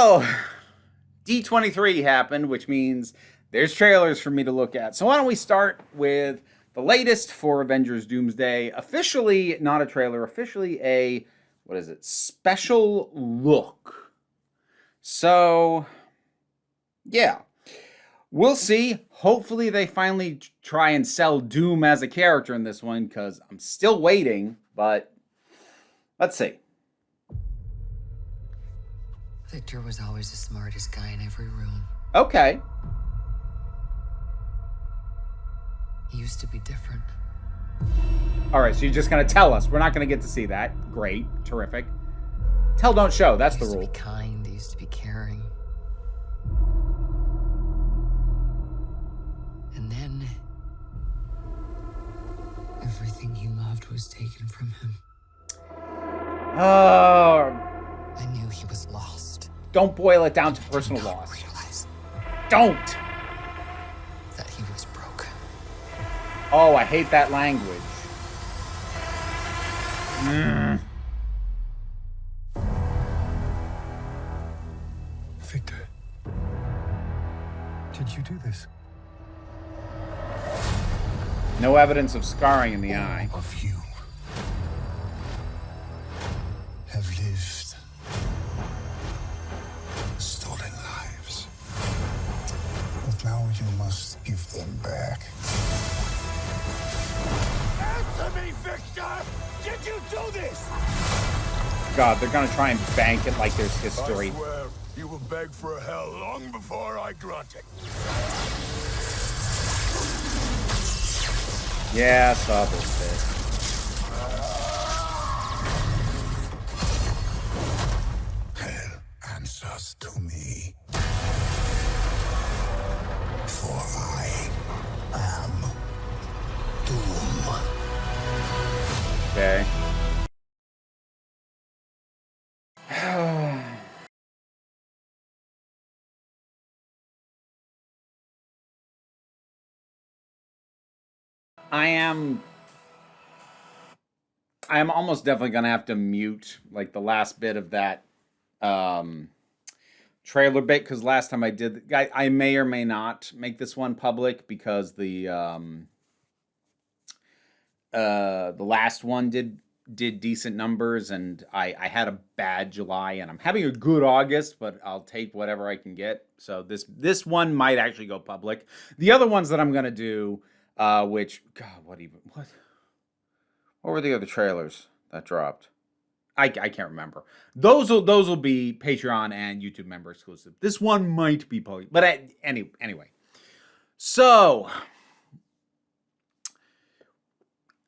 Well, D23 happened, which means there's trailers for me to look at. So why don't we start with the latest for Avengers Doomsday? Officially not a trailer, officially a, what is it, special look. So, yeah. We'll see. Hopefully they finally try and sell Doom as a character in this one, because I'm still waiting, but let's see. Victor was always the smartest guy in every room. Okay. He used to be different. All right, so you're just going to tell us. We're not going to get to see that. Great. Terrific. Tell, don't show. That's the rule. He used to be kind. He used to be caring. And then everything he loved was taken from him. Oh. I knew he was lost. Don't boil it down to personal loss. Don't. That he was broken. Oh, I hate that language. Victor, did you do this? No evidence of scarring in the eye. All of you have lived stolen lives. But now you must give them back. Answer me, Victor! Did you do this? God, they're gonna try and bank it like there's history. I swear, you will beg for a hell long before I grant it. Yeah, saw this bit. Hell answers to me. For I am Doom. Okay. I am almost definitely gonna have to mute like the last bit of that trailer bit, because last time I did, I may or may not make this one public because the last one did decent numbers, and I had a bad July, and I'm having a good August, but I'll take whatever I can get. So this one might actually go public. The other ones that I'm gonna do, which, God, what were the other trailers that dropped? I can't remember. Those will be Patreon and YouTube member exclusive. This one might be public, but anyway. So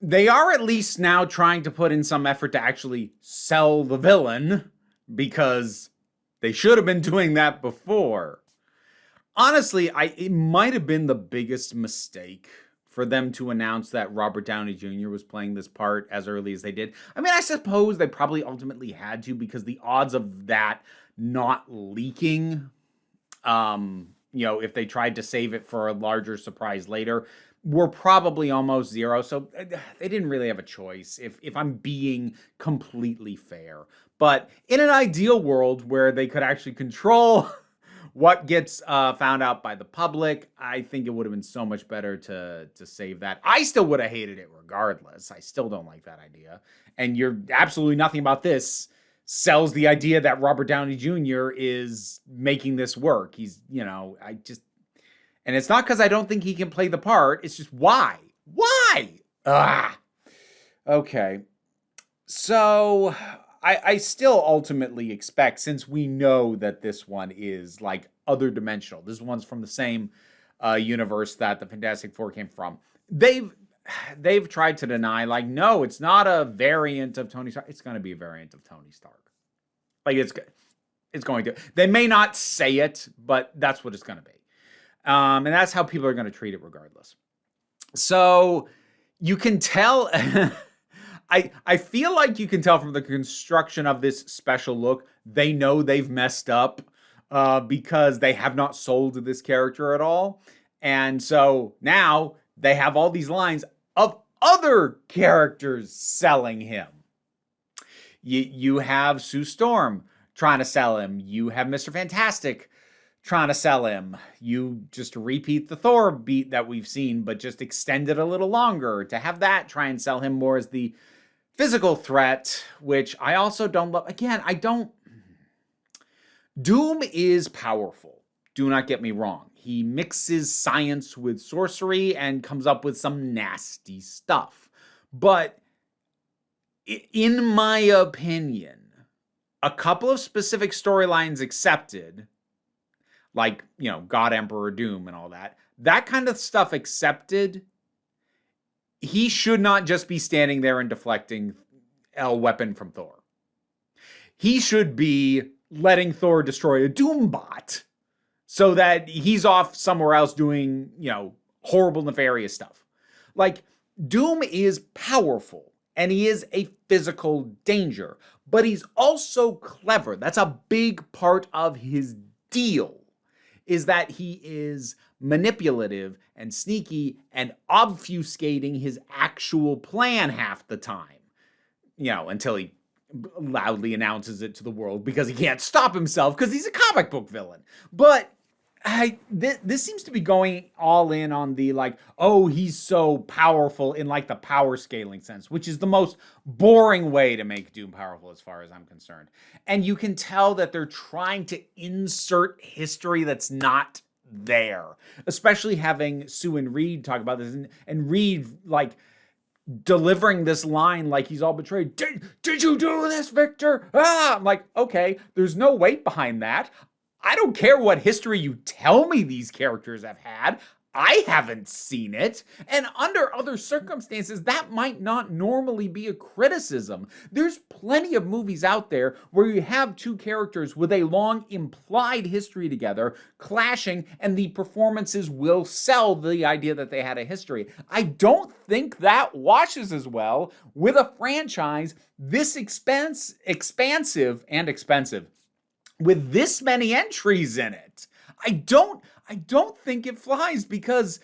they are at least now trying to put in some effort to actually sell the villain, because they should have been doing that before. Honestly, it might have been the biggest mistake for them to announce that Robert Downey Jr. was playing this part as early as they did. I mean, I suppose they probably ultimately had to, because the odds of that not leaking, if they tried to save it for a larger surprise later, were probably almost zero. So they didn't really have a choice, if I'm being completely fair. But in an ideal world where they could actually control what gets found out by the public, I think it would have been so much better to save that. I still would have hated it regardless. I still don't like that idea. And you're absolutely nothing about this sells the idea that Robert Downey Jr. is making this work. He's, and it's not because I don't think he can play the part. It's just why? Okay. So I still ultimately expect, since we know that this one is like other dimensional, this one's from the same universe that the Fantastic Four came from. They've tried to deny, like, no, it's not a variant of Tony Stark. It's going to be a variant of Tony Stark. Like, it's going to. They may not say it, but that's what it's going to be. And that's how people are going to treat it regardless. So you can tell. I feel like you can tell from the construction of this special look, they know they've messed up because they have not sold this character at all. And so now they have all these lines of other characters selling him. You have Sue Storm trying to sell him. You have Mr. Fantastic trying to sell him. You just repeat the Thor beat that we've seen, but just extend it a little longer to have that try and sell him more as the physical threat, which I also don't love. Again, Doom is powerful. Do not get me wrong. He mixes science with sorcery and comes up with some nasty stuff. But in my opinion, a couple of specific storylines accepted, like, God, Emperor, Doom and all that kind of stuff accepted, he should not just be standing there and deflecting a weapon from Thor. He should be letting Thor destroy a Doombot so that he's off somewhere else doing, horrible, nefarious stuff. Like, Doom is powerful and he is a physical danger, but he's also clever. That's a big part of his deal, is that he is manipulative and sneaky and obfuscating his actual plan half the time, until he loudly announces it to the world because he can't stop himself because he's a comic book villain. But this seems to be going all in on the he's so powerful in the power scaling sense, which is the most boring way to make Doom powerful as far as I'm concerned. And you can tell that they're trying to insert history that's not there, especially having Sue and Reed talk about this and Reed delivering this line like he's all betrayed. Did you do this, Victor? I'm like, okay, there's no weight behind that. I don't care what history you tell me these characters have had. I haven't seen it. And under other circumstances, that might not normally be a criticism. There's plenty of movies out there where you have two characters with a long implied history together clashing, and the performances will sell the idea that they had a history. I don't think that washes as well with a franchise this expansive and expensive, with this many entries in it. I don't think it flies, because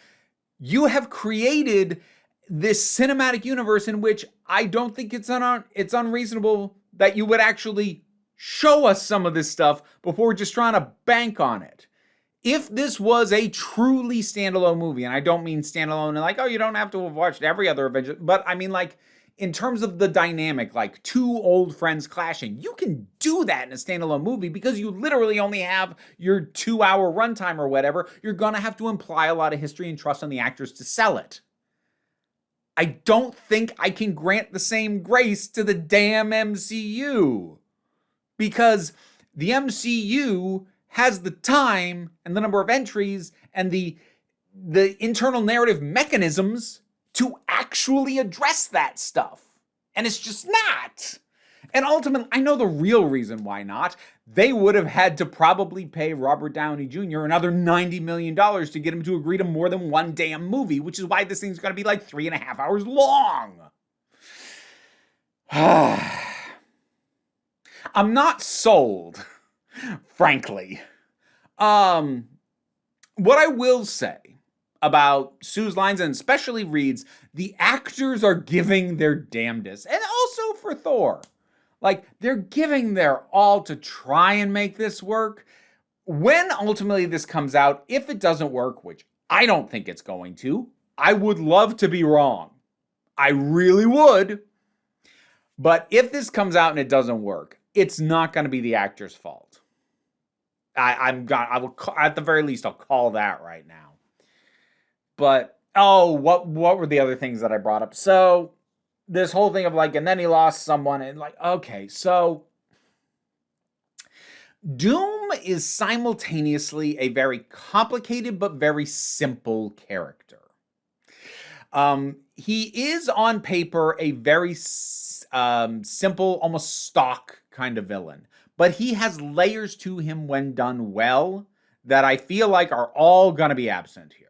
you have created this cinematic universe in which I don't think it's unreasonable that you would actually show us some of this stuff before just trying to bank on it. If this was a truly standalone movie, and I don't mean standalone and you don't have to have watched every other Avengers, but I mean in terms of the dynamic, two old friends clashing, you can do that in a standalone movie because you literally only have your 2-hour runtime or whatever. You're going to have to imply a lot of history and trust on the actors to sell it. I don't think I can grant the same grace to the damn MCU, because the MCU has the time and the number of entries and the internal narrative mechanisms to actually address that stuff. And it's just not. And ultimately, I know the real reason why not. They would have had to probably pay Robert Downey Jr. another $90 million to get him to agree to more than one damn movie, which is why this thing's going to be 3.5 hours long. I'm not sold, frankly. What I will say about Sue's lines, and especially Reed's, the actors are giving their damnedest. And also for Thor. They're giving their all to try and make this work. When ultimately this comes out, if it doesn't work, which I don't think it's going to, I would love to be wrong. I really would. But if this comes out and it doesn't work, it's not going to be the actor's fault. I will, at the very least, I'll call that right now. But, what were the other things that I brought up? So, this whole thing of and then he lost someone, and okay, so Doom is simultaneously a very complicated but very simple character. He is on paper a very simple, almost stock kind of villain, but he has layers to him when done well that I feel are all going to be absent here.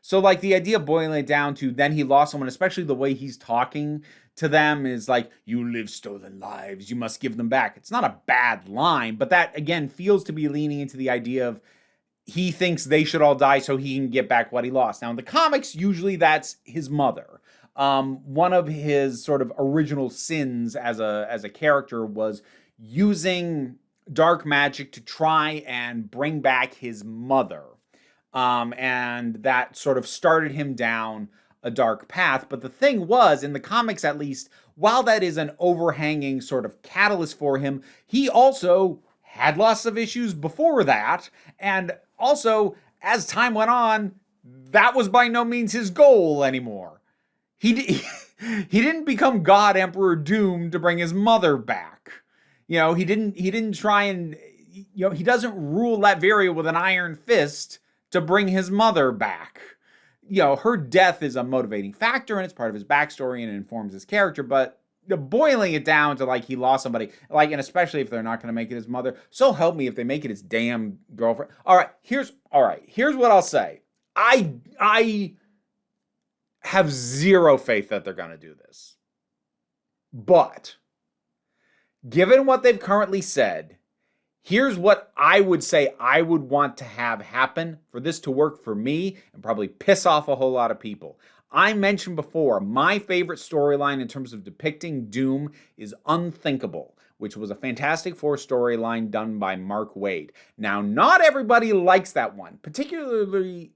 So, the idea of boiling it down to then he lost someone, especially the way he's talking to them, is you live stolen lives, you must give them back. It's not a bad line, but that, again, feels to be leaning into the idea of he thinks they should all die so he can get back what he lost. Now, in the comics, usually that's his mother. One of his sort of original sins as a character was using dark magic to try and bring back his mother. And that sort of started him down a dark path. But the thing was, in the comics at least, while that is an overhanging sort of catalyst for him, he also had lots of issues before that. And also, as time went on, that was by no means his goal anymore. He didn't become God Emperor Doom to bring his mother back. He didn't try and, he doesn't rule Latveria with an iron fist to bring his mother back. Her death is a motivating factor and it's part of his backstory and it informs his character, but boiling it down to he lost somebody, and especially if they're not going to make it his mother, so help me if they make it his damn girlfriend. All right, here's what I'll say. I have zero faith that they're going to do this. But given what they've currently said, here's what I would say I would want to have happen for this to work for me and probably piss off a whole lot of people. I mentioned before, my favorite storyline in terms of depicting Doom is Unthinkable, which was a Fantastic Four storyline done by Mark Waid. Now, not everybody likes that one, particularly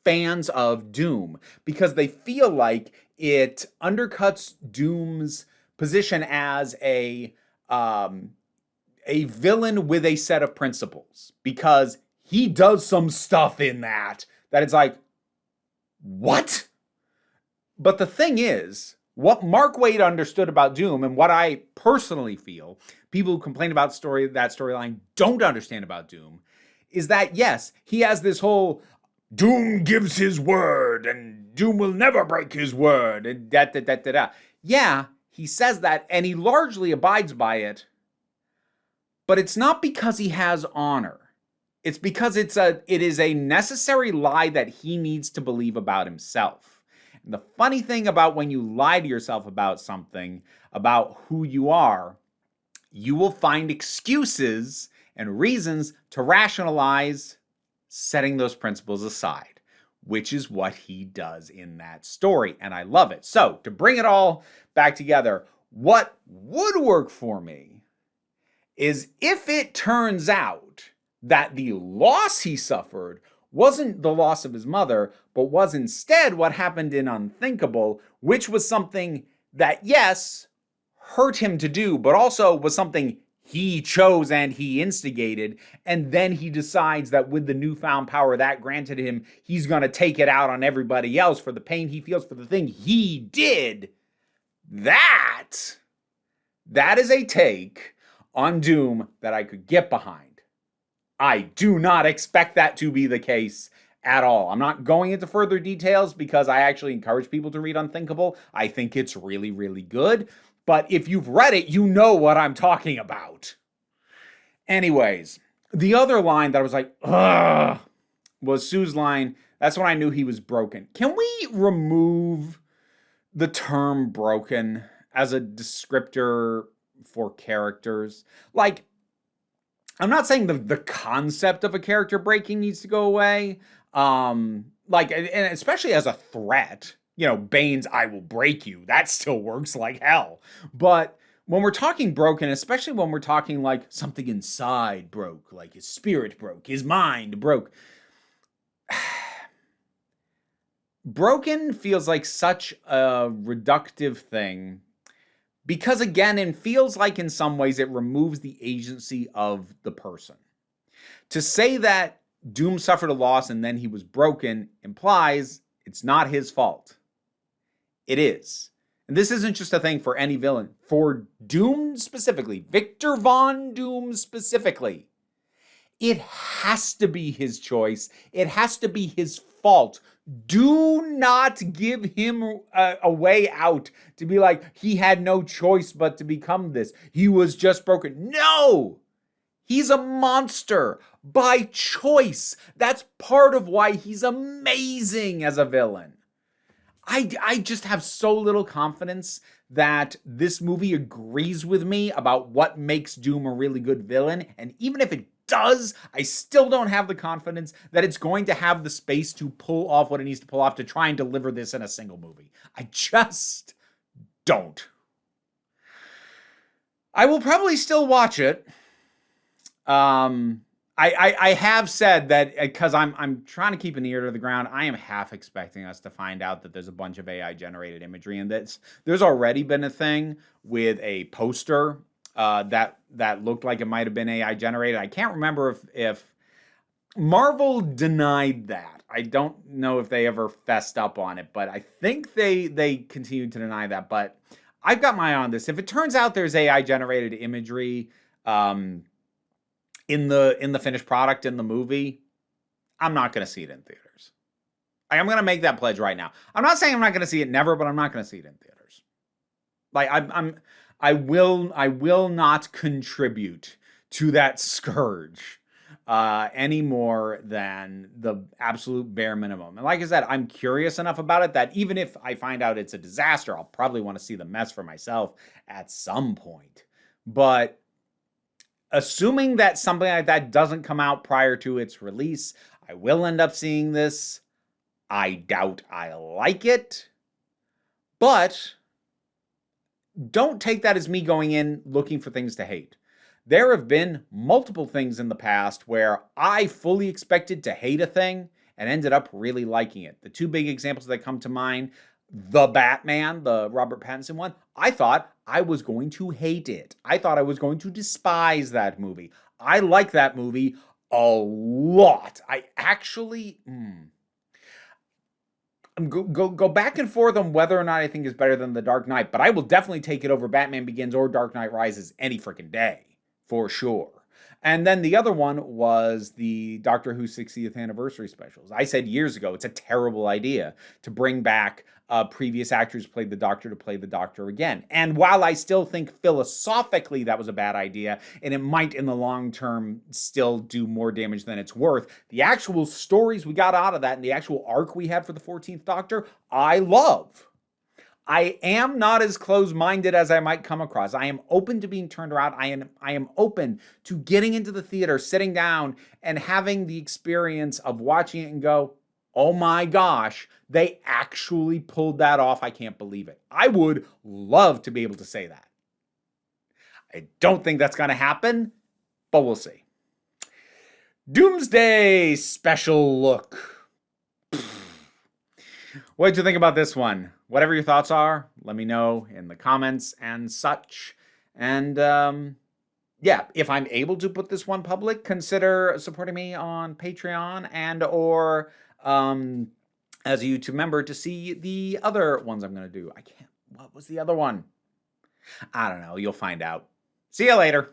fans of Doom, because they feel like it undercuts Doom's position as a villain with a set of principles, because he does some stuff in that it's like, what? But the thing is, what Mark Waid understood about Doom, and what I personally feel people who complain about that storyline don't understand about Doom, is that yes, he has this whole Doom gives his word and Doom will never break his word and da. Yeah, he says that and he largely abides by it, but it's not because he has honor. It's because it is a necessary lie that he needs to believe about himself. And the funny thing about when you lie to yourself about something, about who you are, you will find excuses and reasons to rationalize setting those principles aside, which is what he does in that story. And I love it. So to bring it all back together, what would work for me is if it turns out that the loss he suffered wasn't the loss of his mother, but was instead what happened in Unthinkable, which was something that, yes, hurt him to do, but also was something he chose and he instigated, and then he decides that with the newfound power that granted him, he's going to take it out on everybody else for the pain he feels for the thing he did. That is a take on Doom that I could get behind. I do not expect that to be the case at all. I'm not going into further details because I actually encourage people to read Unthinkable. I think it's really, really good. But if you've read it, you know what I'm talking about. Anyways, the other line that I was like, ugh, was Sue's line. That's when I knew he was broken. Can we remove the term broken as a descriptor for characters? I'm not saying the concept of a character breaking needs to go away. And especially as a threat, Bane's "I will break you," that still works like hell. But when we're talking broken, especially when we're talking like something inside broke, like his spirit broke, his mind broke. Broken feels like such a reductive thing. Because again, it feels like in some ways it removes the agency of the person. To say that Doom suffered a loss and then he was broken implies it's not his fault. It is. And this isn't just a thing for any villain. For Doom specifically, Victor Von Doom specifically, it has to be his choice. It has to be his fault. Do not give him a way out to be like, he had no choice but to become this. He was just broken. No! He's a monster by choice. That's part of why he's amazing as a villain. I just have so little confidence that this movie agrees with me about what makes Doom a really good villain. And even if it does, I still don't have the confidence that it's going to have the space to pull off what it needs to pull off to try and deliver this in a single movie. I just don't. I will probably still watch it. I have said that because I'm trying to keep an ear to the ground. I am half expecting us to find out that there's a bunch of AI generated imagery, and there's already been a thing with a poster that looked like it might have been AI generated. I can't remember if Marvel denied that. I don't know if they ever fessed up on it, but I think they continued to deny that. But I've got my eye on this. If it turns out there's AI generated imagery in the finished product in the movie, I'm not going to see it in theaters. I'm going to make that pledge right now. I'm not saying I'm not going to see it never, but I'm not going to see it in theaters. Like I will not contribute to that scourge any more than the absolute bare minimum. And like I said, I'm curious enough about it that even if I find out it's a disaster, I'll probably want to see the mess for myself at some point. But assuming that something like that doesn't come out prior to its release, I will end up seeing this. I doubt I like it, but don't take that as me going in looking for things to hate. There have been multiple things in the past where I fully expected to hate a thing and ended up really liking it. The two big examples that come to mind, The Batman, the Robert Pattinson one, I thought I was going to hate it. I thought I was going to despise that movie. I like that movie a lot. I actually go back and forth on whether or not I think it's better than The Dark Knight, but I will definitely take it over Batman Begins or Dark Knight Rises any freaking day. For sure. And then the other one was the Doctor Who 60th anniversary specials. I said years ago, it's a terrible idea to bring back previous actors who played the Doctor to play the Doctor again. And while I still think philosophically that was a bad idea, and it might in the long term still do more damage than it's worth, the actual stories we got out of that and the actual arc we had for the 14th Doctor, I love. I am not as closed-minded as I might come across. I am open to being turned around. I am open to getting into the theater, sitting down, and having the experience of watching it and go, oh my gosh, they actually pulled that off. I can't believe it. I would love to be able to say that. I don't think that's going to happen, but we'll see. Doomsday Special Look. What did you think about this one? Whatever your thoughts are, let me know in the comments and such. And yeah, if I'm able to put this one public, consider supporting me on Patreon and or as a YouTube member to see the other ones I'm going to do. What was the other one? I don't know. You'll find out. See you later.